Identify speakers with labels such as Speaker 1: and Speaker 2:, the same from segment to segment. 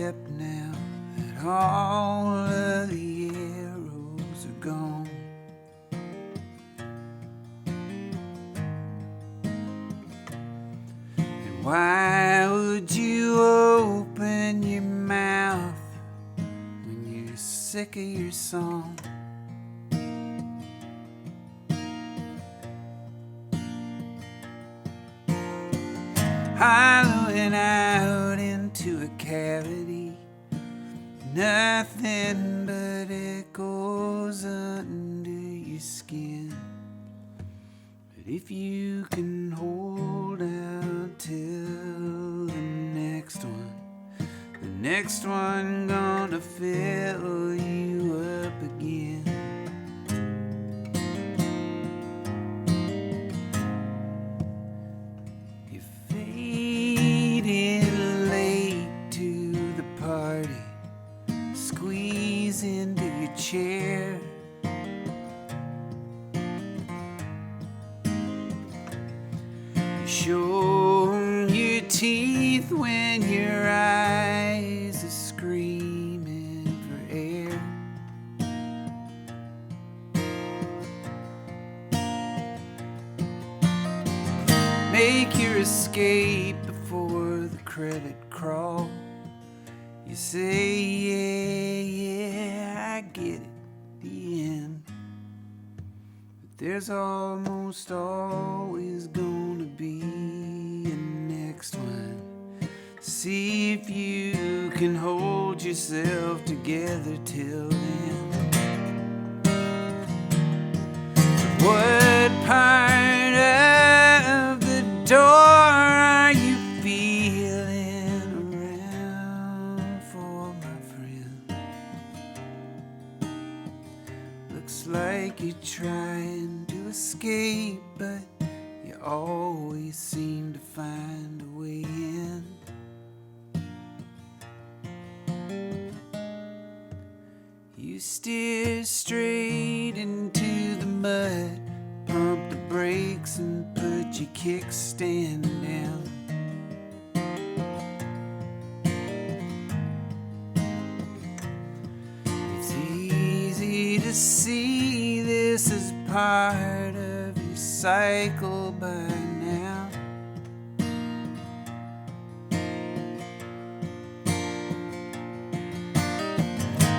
Speaker 1: step now that all of the arrows are gone. And why would you open your mouth when you're sick of your song? Hollowing out into a cavity, nothing but echoes under your skin. But if you can hold out till the next one gonna fill you up again. Into your chair, you show your teeth when your eyes are screaming for air. Make your escape before the credit crawl. You say, yeah, I get it, the end. But there's almost always gonna be a next one. See if you can hold yourself together till then. But what part of the door are you feeling around for, my friend? Looks like you're trying to escape, but you always seem to find a way in. You steer straight into the mud, pump the brakes and put your kickstand down. It's easy to see this is part of your cycle by now.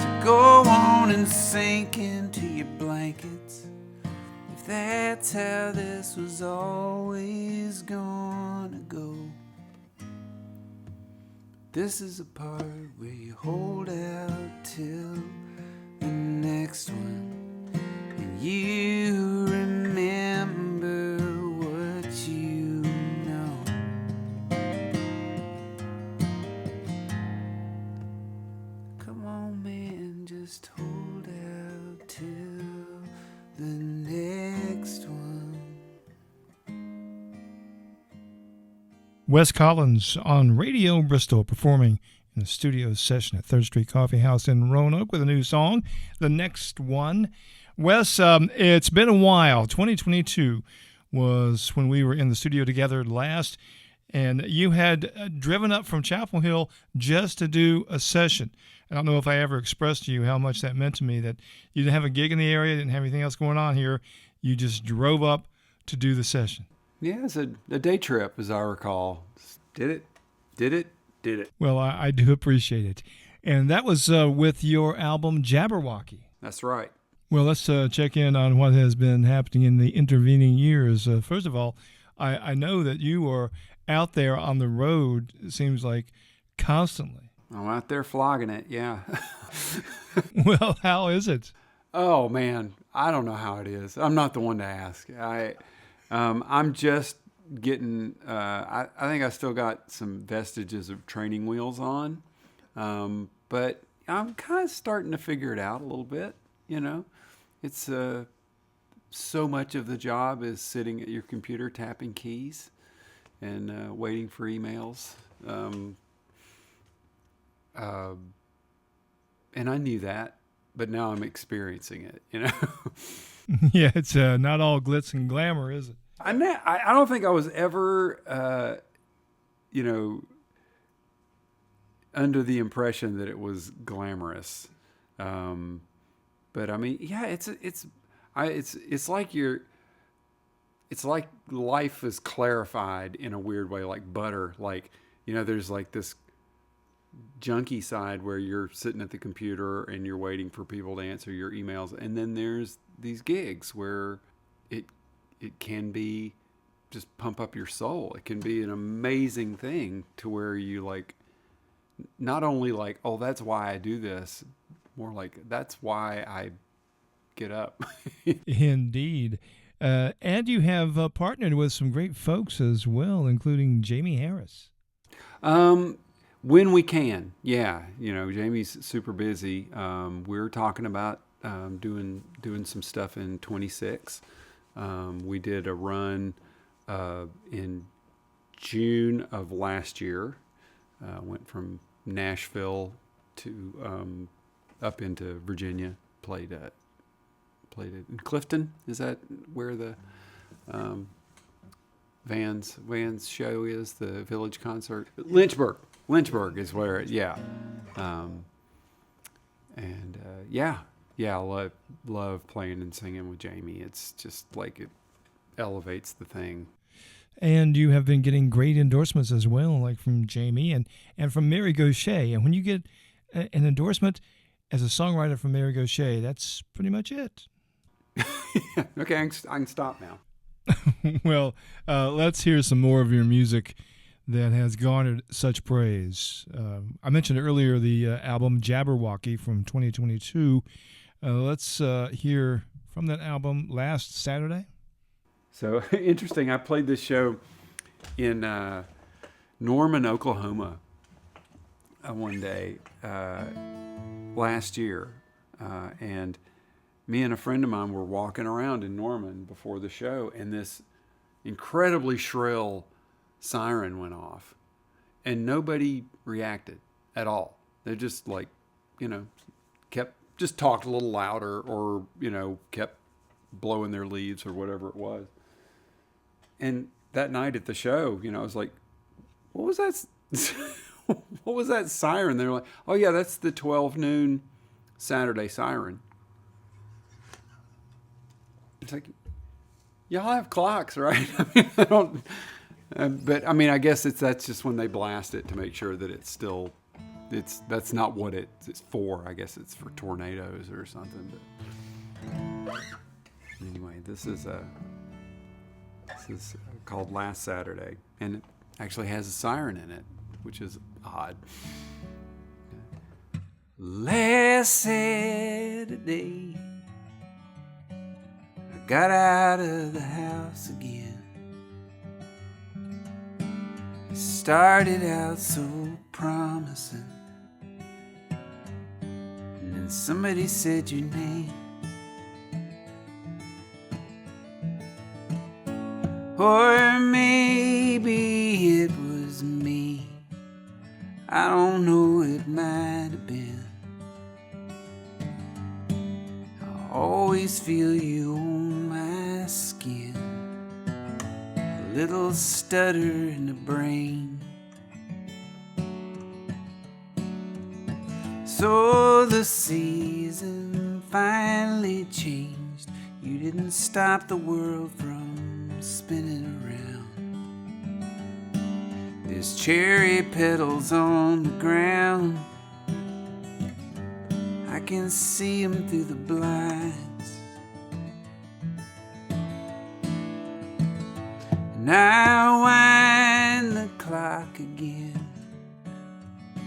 Speaker 1: So go on and sink into your blankets, if that's how this was always gonna go. This is the part where you hold out till the next one, and you remember what you know. Come on, man, just hold out till the next one.
Speaker 2: Wes Collins on Radio Bristol, performing in the studio session at 3rd Street Coffeehouse in Roanoke with a new song, The Next One. Wes, it's been a while. 2022 was when we were in the studio together last, and you had driven up from Chapel Hill just to do a session. I don't know if I ever expressed to you how much that meant to me, that you didn't have a gig in the area, didn't have anything else going on here. You just drove up to do the session.
Speaker 1: Yeah, it's a day trip, as I recall. Did it.
Speaker 2: Well, I do appreciate it. And that was with your album Jabberwocky.
Speaker 1: That's right.
Speaker 2: Well, let's check in on what has been happening in the intervening years. First of all, I know that you are out there on the road, it seems like, constantly.
Speaker 1: I'm out there flogging it, yeah.
Speaker 2: Well, how is it?
Speaker 1: Oh, man, I don't know how it is. I'm not the one to ask. I'm just getting, I think I still got some vestiges of training wheels on, but I'm kind of starting to figure it out a little bit, you know. It's so much of the job is sitting at your computer tapping keys and waiting for emails. And I knew that, but now I'm experiencing it, you know.
Speaker 2: Yeah, it's not all glitz and glamour, is it?
Speaker 1: I don't think I was ever, under the impression that it was glamorous. But I mean, yeah, it's like it's like life is clarified in a weird way, like butter. Like, there's like this junky side where you're sitting at the computer and you're waiting for people to answer your emails, and then there's these gigs where it can be just pump up your soul. It can be an amazing thing to where you like, not only like, oh, that's why I do this, more like that's why I get up.
Speaker 2: Indeed. And you have partnered with some great folks as well, including Jamie Harris.
Speaker 1: When we can, yeah. Jamie's super busy. We're talking about doing some stuff in 26. We did a run in June of last year. Went from Nashville to up into Virginia. Played it in Clifton. Is that where the Vans show is? The Village concert. Lynchburg is where it. Yeah. I love playing and singing with Jamie. It's just like it elevates the thing.
Speaker 2: And you have been getting great endorsements as well, like from Jamie and from Mary Gauthier. And when you get an endorsement as a songwriter from Mary Gauthier, that's pretty much it.
Speaker 1: Okay, I can stop now.
Speaker 2: Well, let's hear some more of your music that has garnered such praise. I mentioned earlier the album Jabberwocky from 2022. Let's hear from that album Last Saturday.
Speaker 1: So interesting. I played this show in Norman, Oklahoma one day last year. And me and a friend of mine were walking around in Norman before the show, and this incredibly shrill siren went off. And nobody reacted at all. They just like, talked a little louder or, kept blowing their leaves or whatever it was. And that night at the show, I was like, what was that? What was that siren? They were like, oh yeah, that's the 12 noon Saturday siren. It's like, y'all have clocks, right? I mean, I don't, but I mean, I guess that's just when they blast it to make sure that that's not what it's for. I guess it's for tornadoes or something. But anyway, this is called Last Saturday, and it actually has a siren in it, which is odd. Last Saturday, I got out of the house again. It started out so promising, and then somebody said your name. Or maybe it was me. I don't know, it might have been. I always feel you on my skin. A little stutter in the brain. So the season finally changed. You didn't stop the world from spinning around. There's cherry petals on the ground. I can see them through the blinds. And I wind the clock again,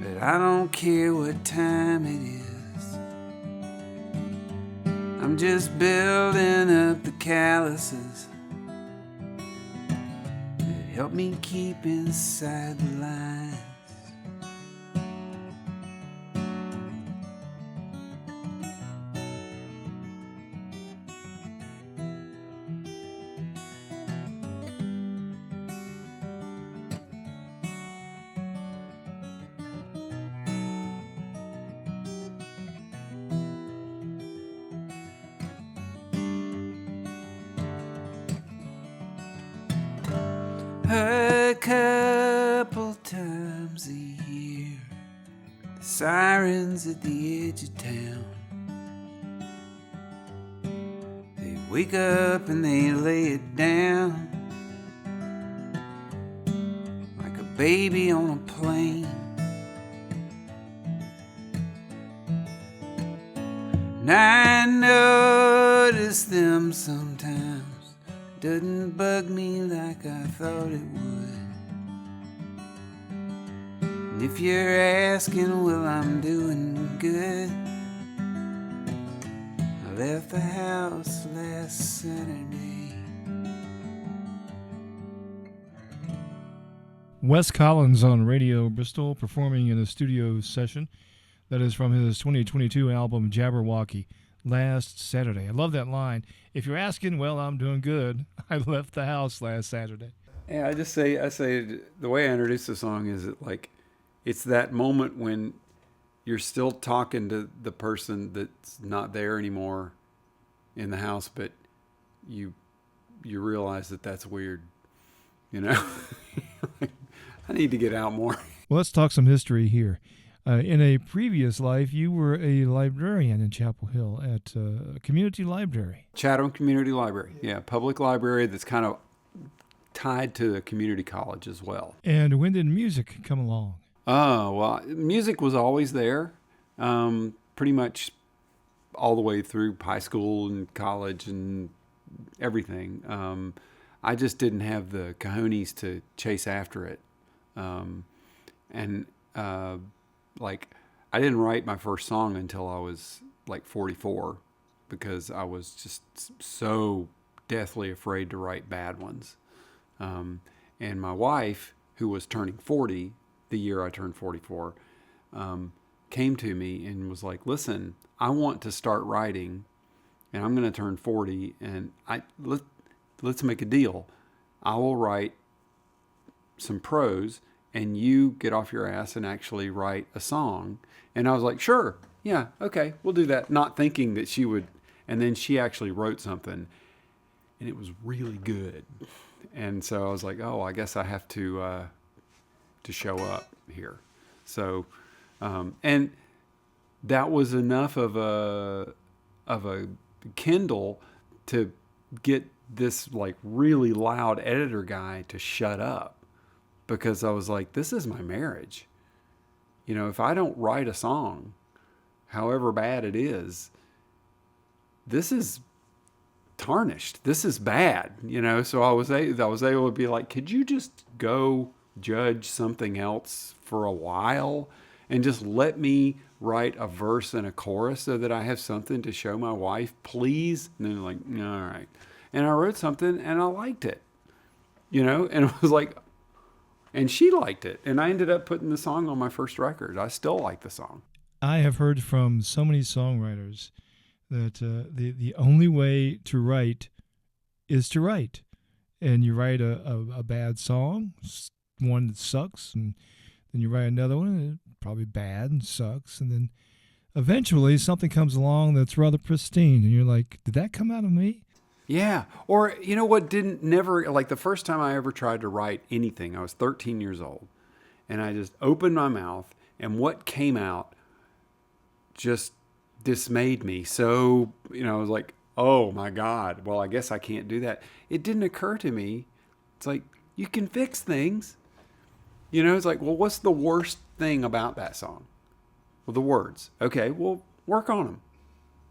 Speaker 1: but I don't care what time it is. I'm just building up the calluses that help me keep inside the lines. A couple times a year sirens at the edge of town. They wake up and they lay it down like a baby on a plane. And I notice them sometimes. Doesn't bug me like I thought it would. And if you're asking, well, I'm doing good. I left the house last Saturday.
Speaker 2: Wes Collins on Radio Bristol performing in a studio session that is from his 2022 album Jabberwocky, last Saturday. I love that line. If you're asking, well, I'm doing good. I left the house last Saturday.
Speaker 1: Yeah, I say the way I introduce the song is like, it's that moment when you're still talking to the person that's not there anymore in the house, but you realize that that's weird, you know? I need to get out more.
Speaker 2: Well, let's talk some history here. In a previous life, you were a librarian in Chapel Hill at a community library.
Speaker 1: Chatham Community Library, yeah, public library that's kind of tied to a community college as well.
Speaker 2: And when did music come along?
Speaker 1: Oh, well, music was always there, pretty much all the way through high school and college and everything. I just didn't have the cojones to chase after it. Like, I didn't write my first song until I was like 44 because I was just so deathly afraid to write bad ones. And my wife, who was turning 40 the year I turned 44, came to me and was like, listen, I want to start writing and I'm going to turn 40 and let's make a deal. I will write some prose and you get off your ass and actually write a song. And I was like, sure, yeah, okay, we'll do that. Not thinking that she would. And then she actually wrote something and it was really good. And so I was like, oh, I guess I have to show up here. So, and that was enough of a kindle to get this like really loud editor guy to shut up. Because I was like, this is my marriage. You know, if I don't write a song, however bad it is, this is tarnished. This is bad, you know? So I was able to be like, could you just go judge something else for a while and just let me write a verse and a chorus so that I have something to show my wife, please? And then like, all right. And I wrote something and I liked it, you know? And it was like, and she liked it. And I ended up putting the song on my first record. I still like the song.
Speaker 2: I have heard from so many songwriters that the only way to write is to write. And you write a bad song, one that sucks, and then you write another one, probably bad and sucks. And then eventually something comes along that's rather pristine. And you're like, did that come out of me?
Speaker 1: Yeah. Or, you know what, like the first time I ever tried to write anything, I was 13 years old. And I just opened my mouth, and what came out just dismayed me. So, you know, I was like, oh my God, well, I guess I can't do that. It didn't occur to me. It's like, you can fix things. You know, it's like, well, what's the worst thing about that song? Well, the words. Okay, well, work on them.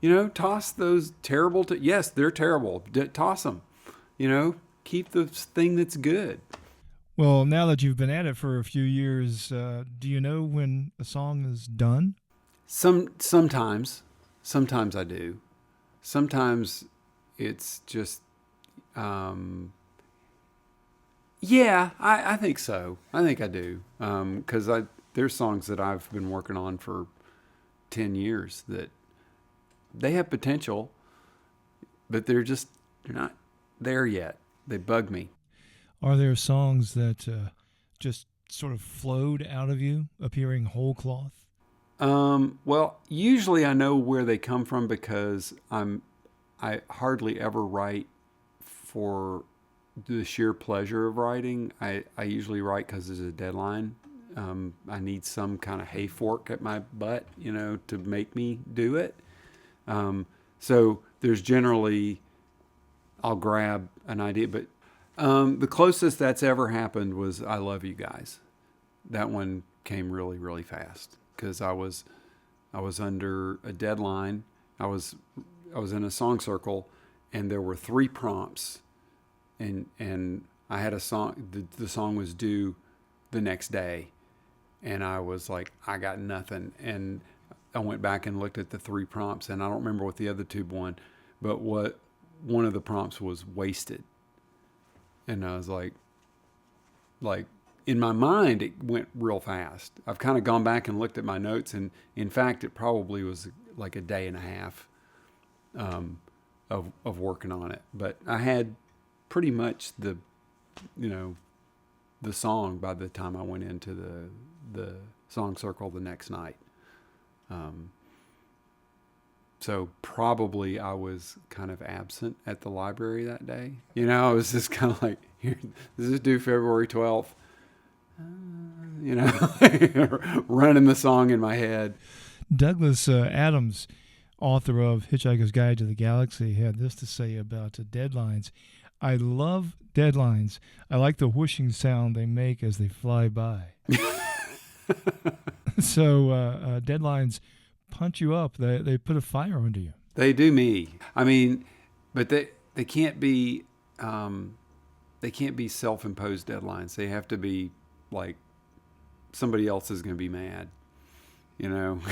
Speaker 1: You know, toss those terrible, yes, they're terrible. Toss them. You know, keep the thing that's good.
Speaker 2: Well, now that you've been at it for a few years, do you know when a song is done?
Speaker 1: Sometimes I do. Sometimes it's just, yeah, I think so. I think I do. 'Cause there's songs that I've been working on for 10 years that they have potential, but they're not there yet. They bug me.
Speaker 2: Are there songs that just sort of flowed out of you, appearing whole cloth?
Speaker 1: Well, usually I know where they come from because I hardly ever write for the sheer pleasure of writing. I usually write because there's a deadline. I need some kind of hay fork at my butt, to make me do it. So there's generally, I'll grab an idea, but the closest that's ever happened was I Love You Guys. That one came really, really fast because I was under a deadline. I was in a song circle, and there were 3 prompts, and I had a song. The song was due the next day, and I was like, I got nothing. And I went back and looked at the 3 prompts, and I don't remember what the other 2 won, but what one of the prompts was Wasted, and I was like in my mind it went real fast. I've kind of gone back and looked at my notes, and in fact it probably was like a day and a half of working on it, but I had pretty much the song by the time I went into the song circle the next night. So probably I was kind of absent at the library that day. I was just kind of like, here, this is due February 12th. Running the song in my head.
Speaker 2: Douglas Adams, author of Hitchhiker's Guide to the Galaxy, had this to say about deadlines. I love deadlines. I like the whooshing sound they make as they fly by. So deadlines punch you up. They put a fire under you.
Speaker 1: They do me. I mean, but they can't be self-imposed deadlines. They have to be like somebody else is going to be mad. I'm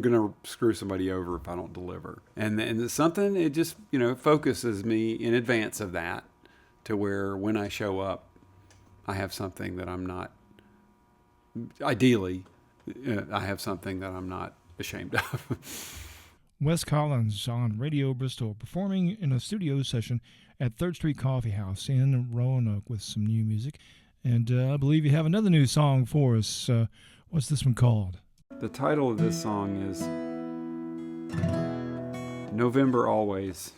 Speaker 1: going to screw somebody over if I don't deliver. And it's something, it just, focuses me in advance of that to where when I show up, I have something that I'm not, ideally, I have something that I'm not ashamed of.
Speaker 2: Wes Collins on Radio Bristol, performing in a studio session at 3rd Street Coffeehouse in Roanoke with some new music. And I believe you have another new song for us. What's this one called?
Speaker 1: The title of this song is November Always.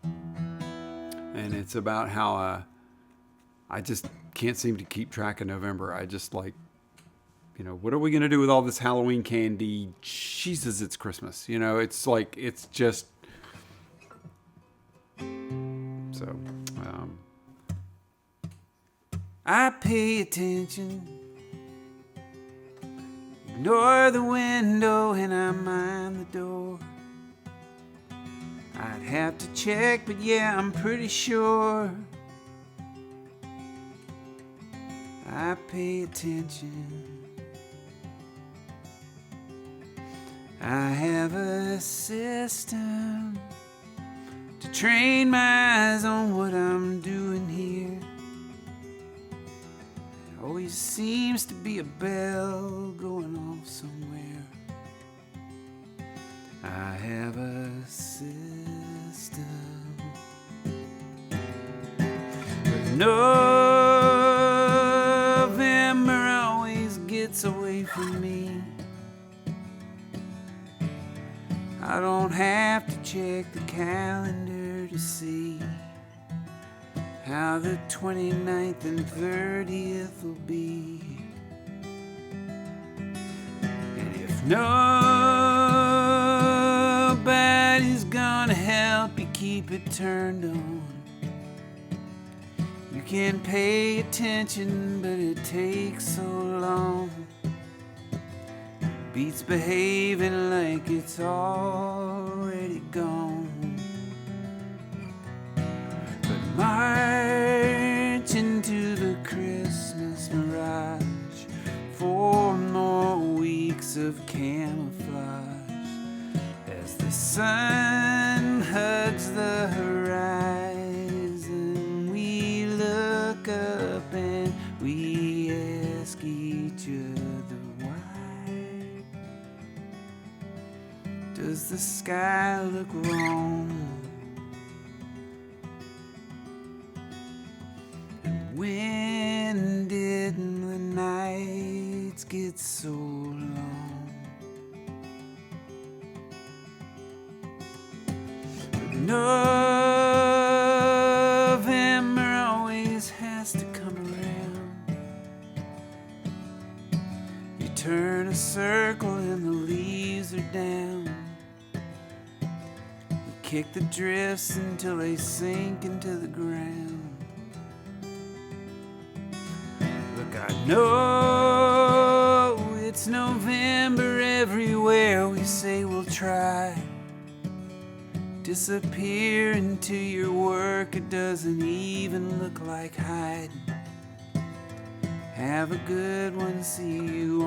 Speaker 1: And it's about how I just can't seem to keep track of November. I just like, what are we going to do with all this Halloween candy? Jesus, it's Christmas. It's like, it's just... So, I pay attention, ignore the window, and I mind the door. I'd have to check, but yeah, I'm pretty sure. I pay attention. I have a system to train my eyes on what I'm doing here. There always seems to be a bell going off somewhere. I have a system. But November always gets away from me. I don't have to check the calendar to see how the 29th and 30th will be. And if nobody's gonna help you keep it turned on, you can pay attention, but it takes so long. Beats behaving like it's already gone. But march into the Christmas mirage, 4 more weeks of camouflage as the sun hugs the horizon. We look up and we ask each other, does the sky look wrong? And when did the nights get so long? But November always has to come around. kick the drifts until they sink into the ground. Look, I know it's November everywhere. We say we'll try. Disappear into your work, it doesn't even look like hiding. Have a good one, see you